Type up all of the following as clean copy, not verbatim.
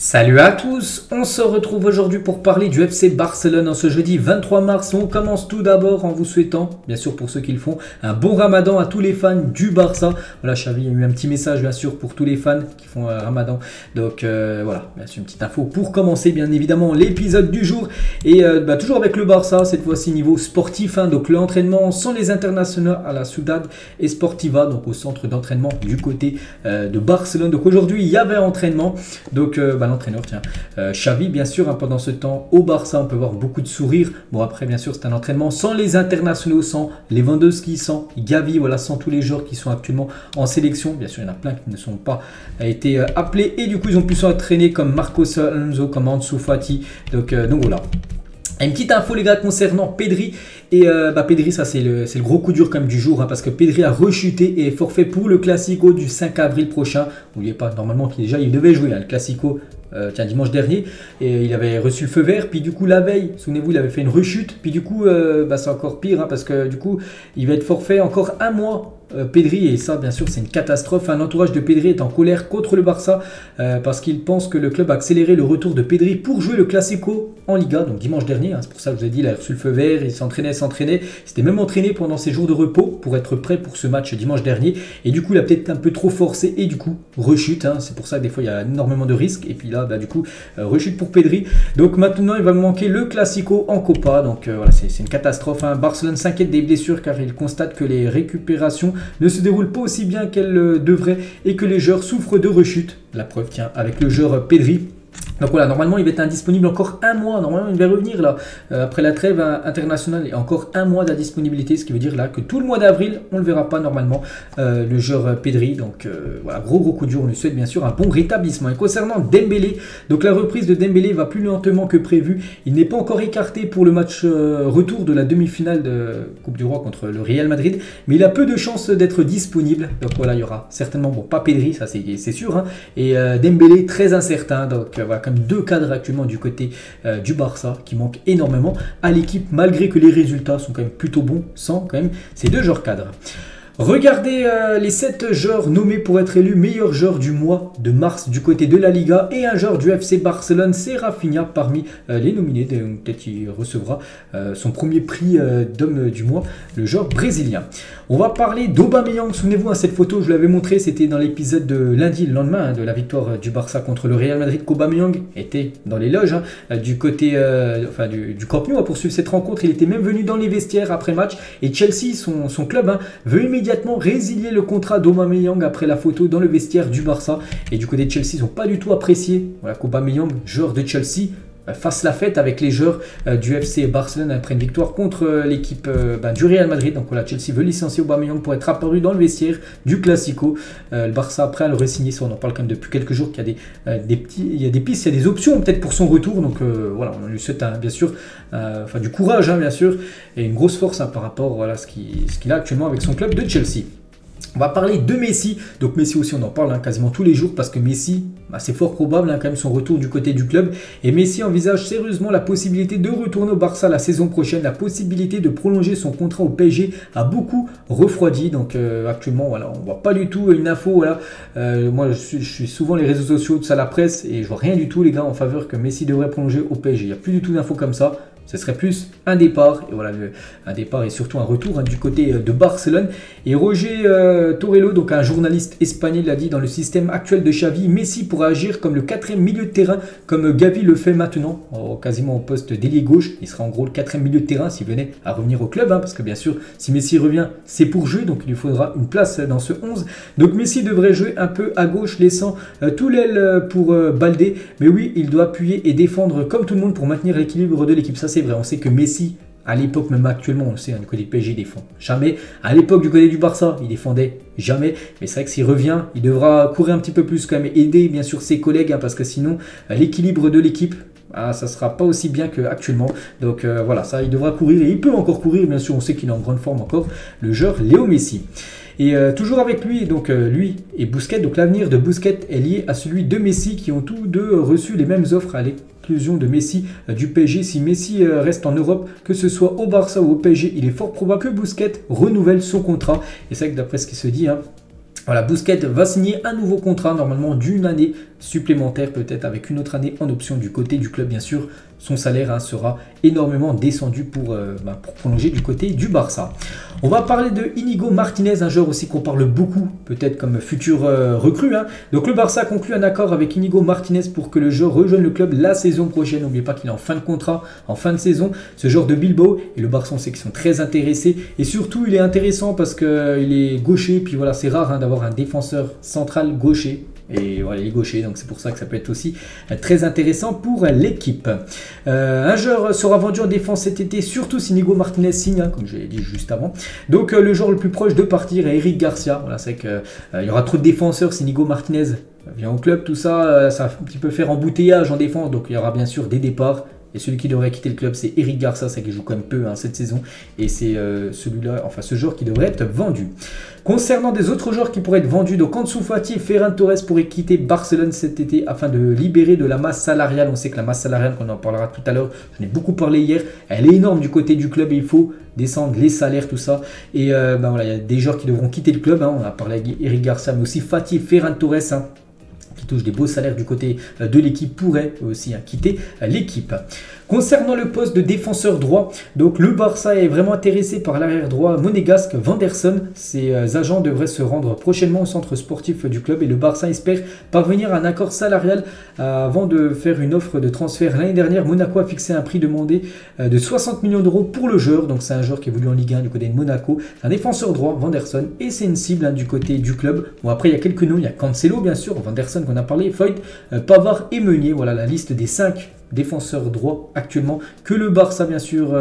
Salut à tous, on se retrouve aujourd'hui pour parler du FC Barcelone en ce jeudi 23 mars. On commence tout d'abord en vous souhaitant, bien sûr pour ceux qui le font, un bon ramadan à tous les fans du Barça. Voilà, Xavi a eu un petit message bien sûr pour tous les fans qui font un ramadan. Donc voilà, bien sûr une petite info pour commencer bien évidemment l'épisode du jour. Et toujours avec le Barça, cette fois-ci niveau sportif. Donc l'entraînement sans les internationaux à la Ciudad Esportiva, donc au centre d'entraînement du côté de Barcelone. Donc aujourd'hui il y avait entraînement. Donc l'entraîneur, Xavi, bien sûr, pendant ce temps au Barça, on peut voir beaucoup de sourires. Bon, après, bien sûr, c'est un entraînement sans les internationaux, sans Lewandowski, sans Gavi, voilà, sans tous les joueurs qui sont actuellement en sélection. Bien sûr, il y en a plein qui ne sont pas été appelés et du coup, ils ont pu s'entraîner comme Marcos Alonso, comme Ansu Fati. Donc voilà. Une petite info les gars concernant Pedri et Pedri, ça c'est le gros coup dur quand même du jour, parce que Pedri a rechuté et est forfait pour le Classico du 5 avril prochain. N'oubliez pas normalement qu'il il devait jouer le Classico dimanche dernier et il avait reçu le feu vert, puis du coup la veille, souvenez-vous, il avait fait une rechute, puis du coup c'est encore pire parce que du coup il va être forfait encore un mois. Pedri, et ça bien sûr c'est une catastrophe. L'entourage de Pedri est en colère contre le Barça parce qu'il pense que le club a accéléré le retour de Pedri pour jouer le Classico en Liga, donc dimanche dernier, c'est pour ça que je vous ai dit, il a reçu le feu vert, il s'entraînait, il s'était même entraîné pendant ses jours de repos pour être prêt pour ce match dimanche dernier, et du coup il a peut-être un peu trop forcé et du coup rechute, c'est pour ça que des fois il y a énormément de risques, et puis là du coup rechute pour Pedri. Donc maintenant il va manquer le Classico en Copa, donc voilà, c'est une catastrophe. Barcelone s'inquiète des blessures car il constate que les récupérations ne se déroulent pas aussi bien qu'elles devraient et que les joueurs souffrent de rechute. La preuve, tiens, avec le joueur Pedri. Donc voilà, normalement il va être indisponible encore un mois, normalement il va revenir là, après la trêve internationale, et encore un mois d'indisponibilité, ce qui veut dire là que tout le mois d'avril, on ne le verra pas normalement, le joueur Pedri. Donc voilà, gros coup dur, on lui souhaite bien sûr un bon rétablissement. Et concernant Dembélé, donc la reprise de Dembélé va plus lentement que prévu, il n'est pas encore écarté pour le match retour de la demi-finale de Coupe du Roi contre le Real Madrid, mais il a peu de chances d'être disponible. Donc voilà, il y aura certainement, bon pas Pedri, ça c'est sûr, et Dembélé très incertain, donc voilà, comme deux cadres actuellement du côté du Barça qui manquent énormément à l'équipe, malgré que les résultats sont quand même plutôt bons sans quand même ces deux joueurs cadres. Regardez les 7 joueurs nommés pour être élus meilleurs joueurs du mois de mars du côté de la Liga, et un joueur du FC Barcelone, c'est Rafinha parmi les nominés. Peut-être qu'il recevra son premier prix d'homme du mois, le joueur brésilien. On va parler d'Aubameyang. Souvenez-vous, cette photo, je l'avais montré, c'était dans l'épisode de lundi, le lendemain de la victoire du Barça contre le Real Madrid, qu'Aubameyang était dans les loges du côté du Camp Nou à poursuivre cette rencontre. Il était même venu dans les vestiaires après match, et Chelsea, son club, veut immédiatement résilier le contrat d'Aubameyang après la photo dans le vestiaire du Barça. Et du côté de Chelsea, ils n'ont pas du tout apprécié qu'Aubameyang, joueur de Chelsea, fasse la fête avec les joueurs du FC Barcelone après une victoire contre l'équipe du Real Madrid. Donc voilà, Chelsea veut licencier Aubameyang pour être apparu dans le vestiaire du Classico. Le Barça après à le re-signer, ça on en parle quand même depuis quelques jours, qu'il y a des pistes, il y a des options peut-être pour son retour. Donc voilà, on lui souhaite bien sûr du courage bien sûr, et une grosse force par rapport à ce qu'il a actuellement avec son club de Chelsea. On va parler de Messi. Donc Messi aussi, on en parle quasiment tous les jours parce que Messi, c'est fort probable quand même son retour du côté du club. Et Messi envisage sérieusement la possibilité de retourner au Barça la saison prochaine. La possibilité de prolonger son contrat au PSG a beaucoup refroidi. Donc actuellement, voilà, on voit pas du tout une info. Voilà. Moi, je suis souvent les réseaux sociaux, tout ça, la presse, et je vois rien du tout les gars en faveur que Messi devrait prolonger au PSG. Il n'y a plus du tout d'infos comme ça. Ce serait plus un départ, et voilà, un départ et surtout un retour du côté de Barcelone. Et Roger Torrello, donc un journaliste espagnol, l'a dit: dans le système actuel de Xavi, Messi pourra agir comme le 4e milieu de terrain, comme Gavi le fait maintenant, quasiment au poste d'ailier gauche. Il sera en gros le 4e milieu de terrain s'il venait à revenir au club, parce que bien sûr, si Messi revient, c'est pour jouer, donc il lui faudra une place dans ce 11. Donc Messi devrait jouer un peu à gauche, laissant tout l'aile pour Baldé. Mais oui, il doit appuyer et défendre comme tout le monde pour maintenir l'équilibre de l'équipe. Ça, c'est vrai, on sait que Messi, à l'époque, même actuellement, on le sait, du côté du PSG, il défend jamais. À l'époque, du côté du Barça, il défendait jamais. Mais c'est vrai que s'il revient, il devra courir un petit peu plus, quand même, aider bien sûr ses collègues, parce que sinon, l'équilibre de l'équipe, ça ne sera pas aussi bien qu'actuellement. Donc voilà, ça, il devra courir, et il peut encore courir, bien sûr, on sait qu'il est en grande forme encore, le joueur Léo Messi. Et toujours avec lui, donc lui et Busquets, donc l'avenir de Busquets est lié à celui de Messi, qui ont tous deux reçu les mêmes offres à l'exclusion de Messi du PSG. Si Messi reste en Europe, que ce soit au Barça ou au PSG, il est fort probable que Busquets renouvelle son contrat. Et c'est vrai que d'après ce qui se dit, voilà, Busquets va signer un nouveau contrat normalement d'une année supplémentaire, peut-être avec une autre année en option du côté du club, bien sûr. Son salaire sera énormément descendu pour prolonger du côté du Barça. On va parler de Inigo Martinez, un joueur aussi qu'on parle beaucoup, peut-être comme futur recrue. Donc le Barça conclut un accord avec Inigo Martinez pour que le joueur rejoigne le club la saison prochaine. N'oubliez pas qu'il est en fin de contrat, en fin de saison. Ce joueur de Bilbao, et le Barça, on sait qu'ils sont très intéressés. Et surtout, il est intéressant parce qu'il est gaucher. Puis voilà, c'est rare d'avoir un défenseur central gaucher. Et voilà, il est gaucher, donc c'est pour ça que ça peut être aussi très intéressant pour l'équipe. Un joueur sera vendu en défense cet été, surtout si Inigo Martinez signe, comme j'ai dit juste avant. Donc le joueur le plus proche de partir est Eric Garcia. Voilà, c'est que il y aura trop de défenseurs si Inigo Martinez vient au club, tout ça, ça va un petit peu faire embouteillage en défense. Donc il y aura bien sûr des départs. Et celui qui devrait quitter le club, c'est Eric Garcia, ça qui joue quand même peu cette saison. Et c'est celui-là, enfin ce joueur qui devrait être vendu. Concernant des autres joueurs qui pourraient être vendus, donc Ansu Fati et Ferran Torres pourraient quitter Barcelone cet été afin de libérer de la masse salariale. On sait que la masse salariale, on en parlera tout à l'heure, j'en ai beaucoup parlé hier, elle est énorme du côté du club et il faut descendre les salaires, tout ça. Et voilà, il y a des joueurs qui devront quitter le club. On a parlé avec Eric Garcia, mais aussi Fati et Ferran Torres. Qui touche des beaux salaires du côté de l'équipe, pourrait aussi quitter l'équipe. Concernant le poste de défenseur droit, donc le Barça est vraiment intéressé par l'arrière droit monégasque Vanderson. Ses agents devraient se rendre prochainement au centre sportif du club et le Barça espère parvenir à un accord salarial avant de faire une offre de transfert. L'année dernière, Monaco a fixé un prix demandé de 60 millions d'euros pour le joueur. Donc c'est un joueur qui évolue en Ligue 1 du côté de Monaco. Un défenseur droit, Vanderson, et c'est une cible du côté du club. Bon, après il y a quelques noms, il y a Cancelo bien sûr, Vanderson qu'on a parlé, Foyt, Pavard et Meunier. Voilà la liste des 5 défenseurs droits actuellement que le Barça bien sûr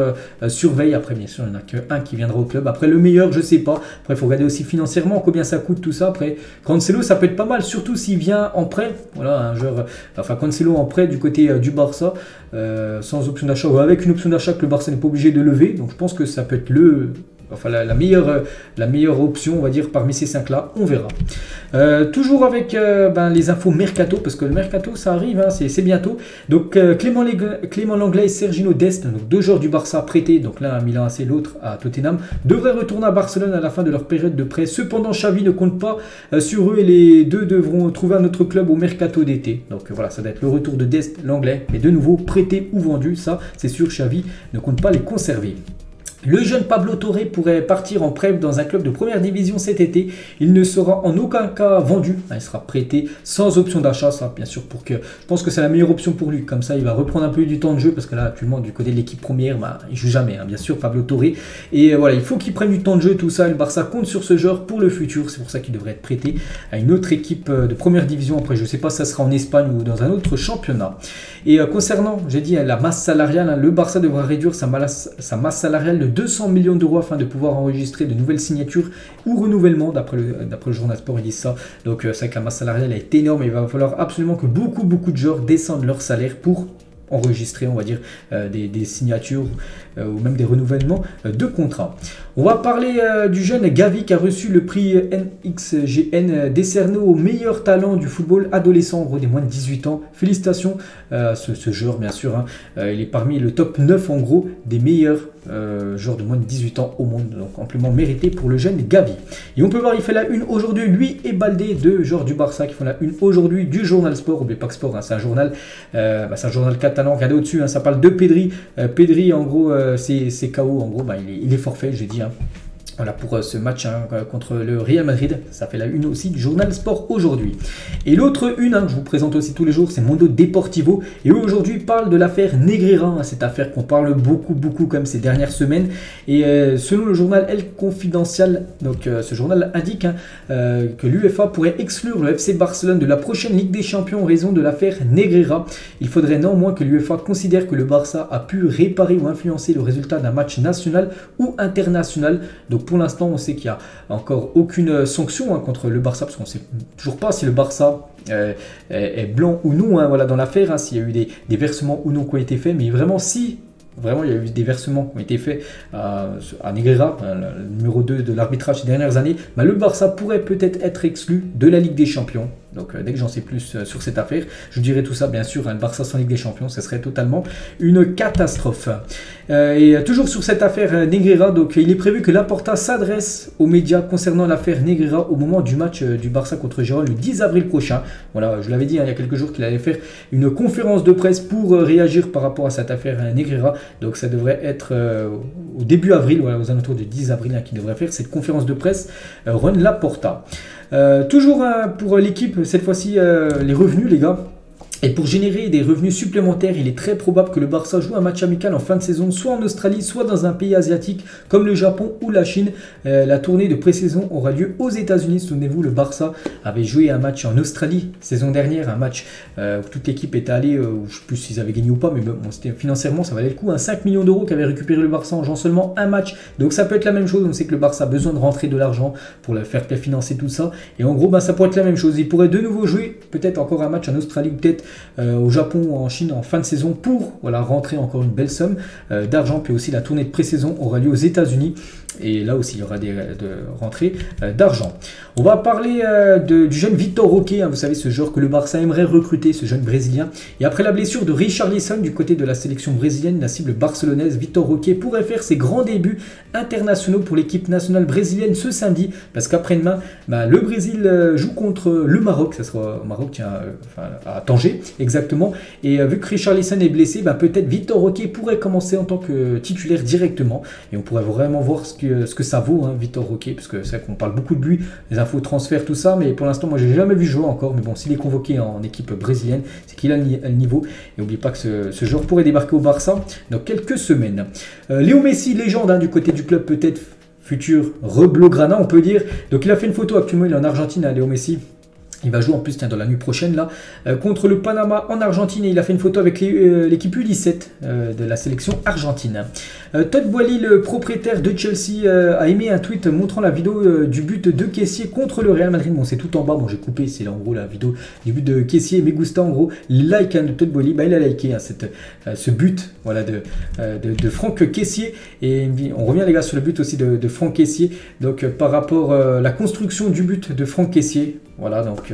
surveille. Après bien sûr il n'y en a qu'un qui viendra au club. Après le meilleur je sais pas. Après il faut regarder aussi financièrement combien ça coûte tout ça. Après Cancelo ça peut être pas mal, surtout s'il vient en prêt. Voilà un joueur, enfin Cancelo en prêt du côté du Barça sans option d'achat ou avec une option d'achat que le Barça n'est pas obligé de lever. Donc je pense que ça peut être la meilleure option, on va dire, parmi ces 5-là, on verra. Toujours avec les infos Mercato, parce que le Mercato, ça arrive, c'est bientôt. Donc, Clément Langlais et Sergino Dest, donc 2 joueurs du Barça prêtés, donc l'un à Milan AC, l'autre à Tottenham, devraient retourner à Barcelone à la fin de leur période de prêt. Cependant, Xavi ne compte pas sur eux et les deux devront trouver un autre club au Mercato d'été. Donc, voilà, ça doit être le retour de Dest, Langlais, et de nouveau prêtés ou vendus. Ça, c'est sûr, Xavi ne compte pas les conserver. Le jeune Pablo Torre pourrait partir en prêt dans un club de première division cet été. Il ne sera en aucun cas vendu. Il sera prêté sans option d'achat. Ça, bien sûr, je pense que c'est la meilleure option pour lui. Comme ça, il va reprendre un peu du temps de jeu parce que là, actuellement, du côté de l'équipe première, il joue jamais. Bien sûr, Pablo Torre. Et voilà, il faut qu'il prenne du temps de jeu, tout ça. Le Barça compte sur ce joueur pour le futur. C'est pour ça qu'il devrait être prêté à une autre équipe de première division. Après, je ne sais pas si ça sera en Espagne ou dans un autre championnat. Et concernant, j'ai dit, la masse salariale, le Barça devra réduire sa masse salariale de 200 millions d'euros afin de pouvoir enregistrer de nouvelles signatures ou renouvellements, d'après le journal Sport, ils disent ça. Donc c'est vrai que la masse salariale est énorme et il va falloir absolument que beaucoup de joueurs descendent leur salaire pour enregistrer, on va dire, des signatures ou même des renouvellements de contrats. On va parler du jeune Gavi qui a reçu le prix NXGN décerné au meilleur talent du football adolescent, en gros des moins de 18 ans. Félicitations ce joueur, bien sûr. Il est parmi le top 9 en gros des meilleurs joueurs de moins de 18 ans au monde. Donc amplement mérité pour le jeune Gavi. Et on peut voir, il fait la une aujourd'hui, lui et Baldé, deux joueurs du Barça qui font la une aujourd'hui du journal Sport. N'oubliez pas que Sport, c'est un journal catalan. Regardez au-dessus, ça parle de Pedri. Pedri, en gros, c'est KO. En gros, il est forfait, j'ai dit. Voilà pour ce match contre le Real Madrid. Ça fait la une aussi du journal Sport aujourd'hui. Et l'autre une que je vous présente aussi tous les jours, c'est Mundo Deportivo. Et aujourd'hui, il parle de l'affaire Negreira. Cette affaire qu'on parle beaucoup comme ces dernières semaines. Et selon le journal El Confidencial, donc ce journal indique que l'UEFA pourrait exclure le FC Barcelone de la prochaine Ligue des Champions en raison de l'affaire Negreira. Il faudrait néanmoins que l'UEFA considère que le Barça a pu réparer ou influencer le résultat d'un match national ou international. Donc pour l'instant, on sait qu'il n'y a encore aucune sanction contre le Barça, parce qu'on ne sait toujours pas si le Barça est blanc ou non dans l'affaire, s'il y a eu des versements ou non qui ont été faits, mais vraiment si il y a eu des versements qui ont été faits à Negreira, le numéro 2 de l'arbitrage ces dernières années, le Barça pourrait peut-être être exclu de la Ligue des Champions. Donc dès que j'en sais plus sur cette affaire, je vous dirai tout ça. Bien sûr, le Barça sans Ligue des Champions, ce serait totalement une catastrophe. Et toujours sur cette affaire Negreira, donc il est prévu que Laporta s'adresse aux médias concernant l'affaire Negreira au moment du match du Barça contre Gérone le 10 avril prochain. Voilà, je l'avais dit il y a quelques jours qu'il allait faire une conférence de presse pour réagir par rapport à cette affaire Negreira. Donc ça devrait être au début avril, voilà, aux alentours du 10 avril qu'il devrait faire cette conférence de presse Juan Laporta. Toujours pour l'équipe, cette fois-ci les revenus les gars. Et pour générer des revenus supplémentaires, il est très probable que le Barça joue un match amical en fin de saison, soit en Australie, soit dans un pays asiatique comme le Japon ou la Chine. La tournée de pré-saison aura lieu aux États-Unis. Souvenez-vous, le Barça avait joué un match en Australie saison dernière, un match où toute l'équipe était allée, je ne sais plus s'ils avaient gagné ou pas, mais bon, financièrement ça valait le coup. 5 millions d'euros qu'avait récupéré le Barça en jouant seulement un match. Donc ça peut être la même chose. On sait que le Barça a besoin de rentrer de l'argent pour le faire financer tout ça. Et en gros, ça pourrait être la même chose. Il pourrait de nouveau jouer peut-être encore un match en Australie ou peut-être au Japon ou en Chine en fin de saison pour rentrer encore une belle somme d'argent. Puis aussi la tournée de pré-saison aura lieu aux États-Unis et là aussi il y aura de rentrées d'argent. On va parler du jeune Vitor Roque, vous savez, ce joueur que le Barça aimerait recruter, ce jeune Brésilien. Et après la blessure de Richarlison du côté de la sélection brésilienne, la cible barcelonaise, Vitor Roque pourrait faire ses grands débuts internationaux pour l'équipe nationale brésilienne ce samedi, parce qu'après-demain le Brésil joue contre le Maroc. Ça sera au Maroc, à Tanger exactement. Et vu que Richarlison est blessé, peut-être Vitor Roque pourrait commencer en tant que titulaire directement, et on pourrait vraiment voir ce que ça vaut, Vitor Roque, parce que c'est vrai qu'on parle beaucoup de lui, les infos transferts, tout ça, mais pour l'instant moi j'ai jamais vu jouer encore. Mais bon, s'il est convoqué en équipe brésilienne, c'est qu'il a le niveau. Et n'oubliez pas que ce joueur pourrait débarquer au Barça dans quelques semaines. Léo Messi, légende du côté du club, peut-être futur Blaugrana, on peut dire. Donc il a fait une photo, actuellement il est en Argentine, Léo Messi. Il va jouer en plus dans la nuit prochaine là contre le Panama en Argentine, et il a fait une photo avec l'équipe U17 de la sélection argentine. Todd Boehly, le propriétaire de Chelsea, a émis un tweet montrant la vidéo du but de Kessié contre le Real Madrid. Bon, c'est tout en bas, bon j'ai coupé, c'est là en gros la vidéo du but de Kessié, mais Gusta en gros, like de Todd Boehly, il a liké ce but de Franck Kessié. Et on revient les gars sur le but aussi de Franck Kessié, donc par rapport à la construction du but de Franck Kessié. Voilà, donc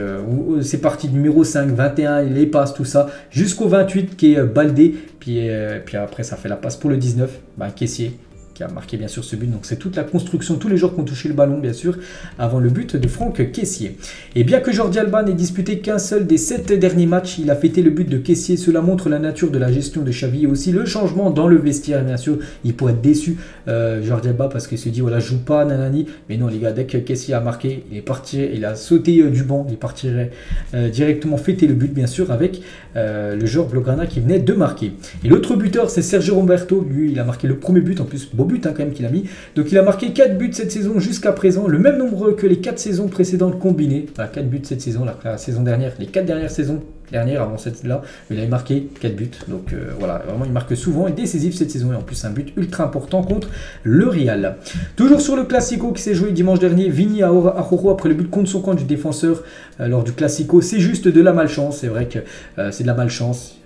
c'est parti du numéro 5, 21, les passes, tout ça, jusqu'au 28 qui est Baldé, puis après ça fait la passe pour le 19, Kessié, qui a marqué bien sûr ce but. Donc c'est toute la construction, tous les joueurs qui ont touché le ballon bien sûr, avant le but de Franck Kessié. Et bien que Jordi Alba n'ait disputé qu'un seul des 7 derniers matchs, il a fêté le but de Kessié. Cela montre la nature de la gestion de Xavi et aussi le changement dans le vestiaire. Bien sûr, il pourrait être déçu Jordi Alba parce qu'il se dit voilà, je joue pas, nanani. Mais non les gars, dès que Kessié a marqué, il est parti, il a sauté du banc, il partirait directement fêter le but bien sûr avec le joueur Blaugrana qui venait de marquer. Et l'autre buteur c'est Sergio Roberto, lui il a marqué le premier but, en plus beau but quand même qu'il a mis. Donc il a marqué 4 buts cette saison jusqu'à présent, le même nombre que les 4 saisons précédentes combinées. 4 buts cette saison, la saison dernière, les 4 dernières saisons avant cette-là, il avait marqué 4 buts. Donc voilà, vraiment il marque souvent et décisif cette saison, et en plus un but ultra important contre le Real. Toujours sur le Classico qui s'est joué dimanche dernier, Vini Araujo après le but contre son camp du défenseur lors du Classico, c'est juste de la malchance. C'est vrai que c'est de la malchance.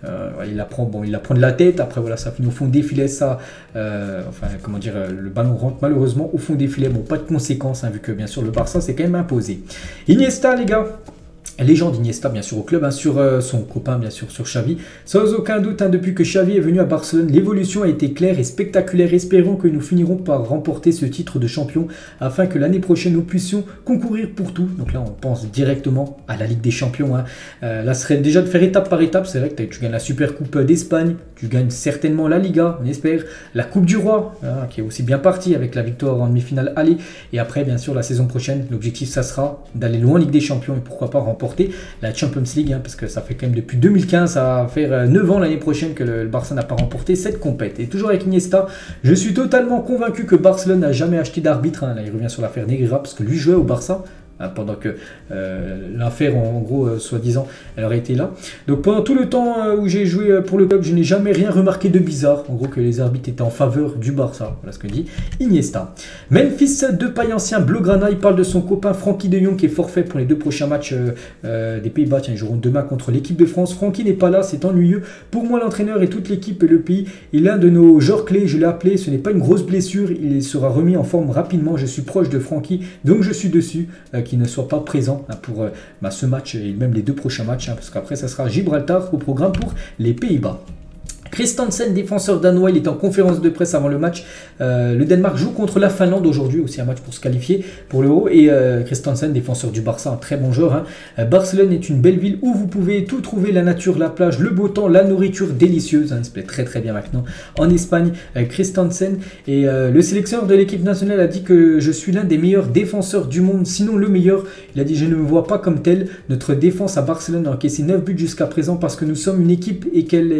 Il la prend de la tête, après voilà, ça finit au fond des filets, ça le ballon rentre malheureusement au fond des filets. Bon, pas de conséquences vu que bien sûr le Barça s'est quand même imposé. Iniesta les gars, légende Iniesta bien sûr au club, sur son copain bien sûr, sur Xavi, sans aucun doute. Depuis que Xavi est venu à Barcelone, l'évolution a été claire et spectaculaire. Espérons que nous finirons par remporter ce titre de champion afin que l'année prochaine nous puissions concourir pour tout. Donc là on pense directement à la Ligue des Champions. Là ce serait déjà de faire étape par étape. C'est vrai que tu gagnes la Super Coupe d'Espagne, tu gagnes certainement la Liga, on espère, la Coupe du Roi qui est aussi bien partie avec la victoire en demi-finale aller, et après bien sûr la saison prochaine l'objectif ça sera d'aller loin en Ligue des Champions et pourquoi pas remporter la Champions League, parce que ça fait quand même depuis 2015, ça va faire 9 ans l'année prochaine que le Barça n'a pas remporté cette compète. Et toujours avec Iniesta, je suis totalement convaincu que Barcelone n'a jamais acheté d'arbitre. Là il revient sur l'affaire Negreira parce que lui jouait au Barça pendant que l'affaire en gros soi-disant elle aurait été là. Donc pendant tout le temps où j'ai joué pour le club, je n'ai jamais rien remarqué de bizarre, en gros que les arbitres étaient en faveur du Barça. Voilà ce que dit Iniesta. Memphis Depay, ancien Blaugrana, il parle de son copain Frenkie de Jong qui est forfait pour les 2 prochains matchs des Pays-Bas. Tiens, ils joueront demain contre l'équipe de France. Frenkie n'est pas là, c'est ennuyeux pour moi, l'entraîneur et toute l'équipe et le pays. Il est l'un de nos joueurs clés, je l'ai appelé, ce n'est pas une grosse blessure, il sera remis en forme rapidement. Je suis proche de Frenkie, donc je suis dessus, qu'il ne soit pas présent pour ce match et même les 2 prochains matchs, parce qu'après ça sera Gibraltar au programme pour les Pays-Bas. Christensen, défenseur danois, il est en conférence de presse avant le match. Le Danemark joue contre la Finlande aujourd'hui, aussi un match pour se qualifier pour le haut. Et Christensen, défenseur du Barça, un très bon joueur. Barcelone est une belle ville où vous pouvez tout trouver, la nature, la plage, le beau temps, la nourriture délicieuse. Il se plaît très très bien maintenant en Espagne. Christensen et le sélectionneur de l'équipe nationale a dit que je suis l'un des meilleurs défenseurs du monde, sinon le meilleur. Il a dit je ne me vois pas comme tel. Notre défense à Barcelone a encaissé 9 buts jusqu'à présent parce que nous sommes une équipe et qu'elle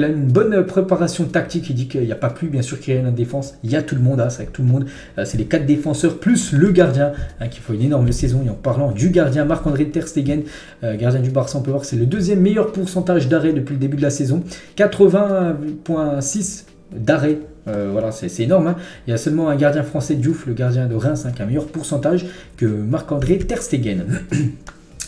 a une bonne préparation tactique. Il dit qu'il n'y a pas que lui, bien sûr, qui est en défense. Il y a tout le monde, c'est avec tout le monde. C'est les 4 défenseurs plus le gardien qui fait une énorme saison. Et en parlant du gardien, Marc-André Ter Stegen, gardien du Barça, on peut voir que c'est le 2e meilleur pourcentage d'arrêt depuis le début de la saison. 80,6 d'arrêt. Voilà, c'est énorme. Il y a seulement un gardien français, Diouf, le gardien de Reims, qui a un meilleur pourcentage que Marc-André Ter Stegen.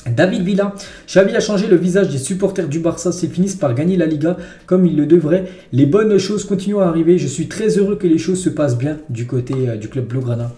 David Villa, Xavi a changé le visage des supporters du Barça, s'ils finissent par gagner la Liga comme ils le devraient. Les bonnes choses continuent à arriver, je suis très heureux que les choses se passent bien du côté du club Blaugrana.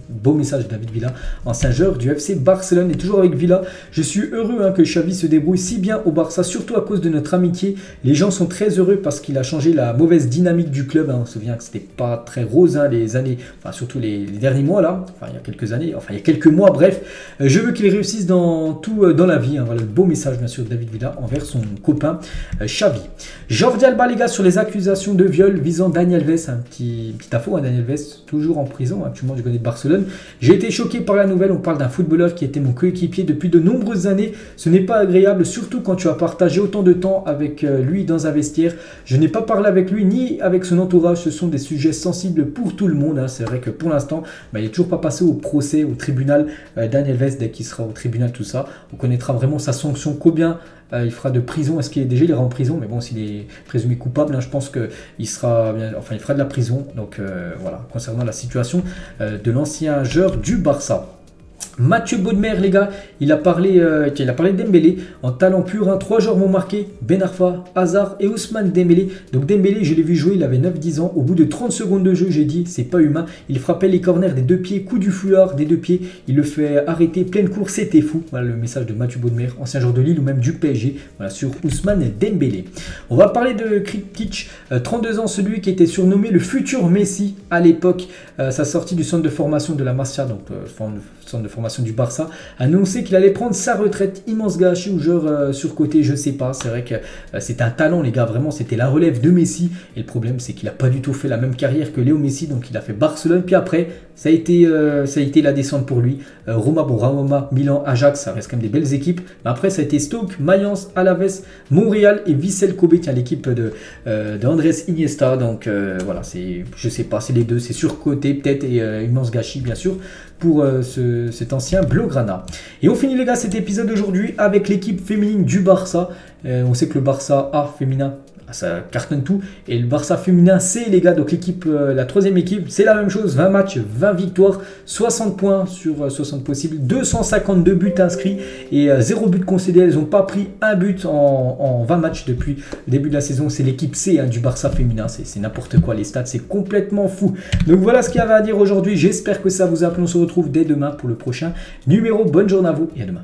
Beau message de David Villa, ancien joueur du FC Barcelone. Et toujours avec Villa, je suis heureux que Xavi se débrouille si bien au Barça, surtout à cause de notre amitié. Les gens sont très heureux parce qu'il a changé la mauvaise dynamique du club. On se souvient que c'était pas très rose les années, surtout les derniers mois là, il y a quelques années, il y a quelques mois, bref. Je veux qu'il réussisse dans tout dans la vie. Voilà le beau message bien sûr de David Villa envers son copain Xavi. Jordi Alba, les gars, sur les accusations de viol visant Dani Alves, un petit info, Dani Alves toujours en prison actuellement du côté de Barcelone. J'ai été choqué par la nouvelle, on parle d'un footballeur qui était mon coéquipier depuis de nombreuses années. Ce n'est pas agréable, surtout quand tu as partagé autant de temps avec lui dans un vestiaire. Je n'ai pas parlé avec lui ni avec son entourage, ce sont des sujets sensibles pour tout le monde. C'est vrai que pour l'instant, il n'est toujours pas passé au procès, au tribunal. Dani Alves, dès qu'il sera au tribunal, tout ça, on connaîtra vraiment sa sanction, combien il fera de prison. Est-ce qu'il est déjà il ira en prison, mais bon, s'il est présumé coupable, je pense qu'il sera il fera de la prison. Donc voilà, concernant la situation de l'ancien joueur du Barça. Mathieu Bodmer, les gars, il a parlé de Dembélé en talent pur. 3 joueurs m'ont marqué, Ben Arfa, Hazard et Ousmane Dembélé. Donc Dembélé, je l'ai vu jouer, il avait 9-10 ans. Au bout de 30 secondes de jeu, j'ai dit, c'est pas humain. Il frappait les corners des 2 pieds, coup du foulard des 2 pieds. Il le fait arrêter, pleine course, c'était fou. Voilà le message de Mathieu Bodmer, ancien joueur de Lille ou même du PSG, voilà, sur Ousmane Dembélé. On va parler de Krkić, 32 ans, celui qui était surnommé le futur Messi à l'époque. Sa sortie du centre de formation de la Masia, donc centre de formation du Barça, annoncé qu'il allait prendre sa retraite. Immense gâchis ou joueur surcoté, je sais pas. C'est vrai que c'était un talent, les gars, vraiment, c'était la relève de Messi. Et le problème, c'est qu'il n'a pas du tout fait la même carrière que Léo Messi. Donc il a fait Barcelone, puis après, ça a été la descente pour lui. Roma, Milan, Ajax, ça reste quand même des belles équipes. Mais après, ça a été Stoke, Mayence, Alaves, Montréal et Vissel Kobe, l'équipe de Andrés Iniesta. Donc voilà, je sais pas, c'est les deux, c'est surcoté peut-être et immense gâchis, bien sûr, pour cet ancien Blaugrana. Et on finit, les gars, cet épisode d'aujourd'hui avec l'équipe féminine du Barça. On sait que le Barça A féminin, ça cartonne tout, et le Barça féminin C, les gars, donc l'équipe, la 3e équipe, c'est la même chose, 20 matchs, 20 victoires, 60 points sur 60 possibles, 252 buts inscrits et 0 but concédé. Elles n'ont pas pris un but en 20 matchs depuis le début de la saison. C'est l'équipe C du Barça féminin, c'est n'importe quoi, les stats, c'est complètement fou. Donc voilà ce qu'il y avait à dire aujourd'hui, j'espère que ça vous a plu. On se retrouve dès demain pour le prochain numéro. Bonne journée à vous et à demain.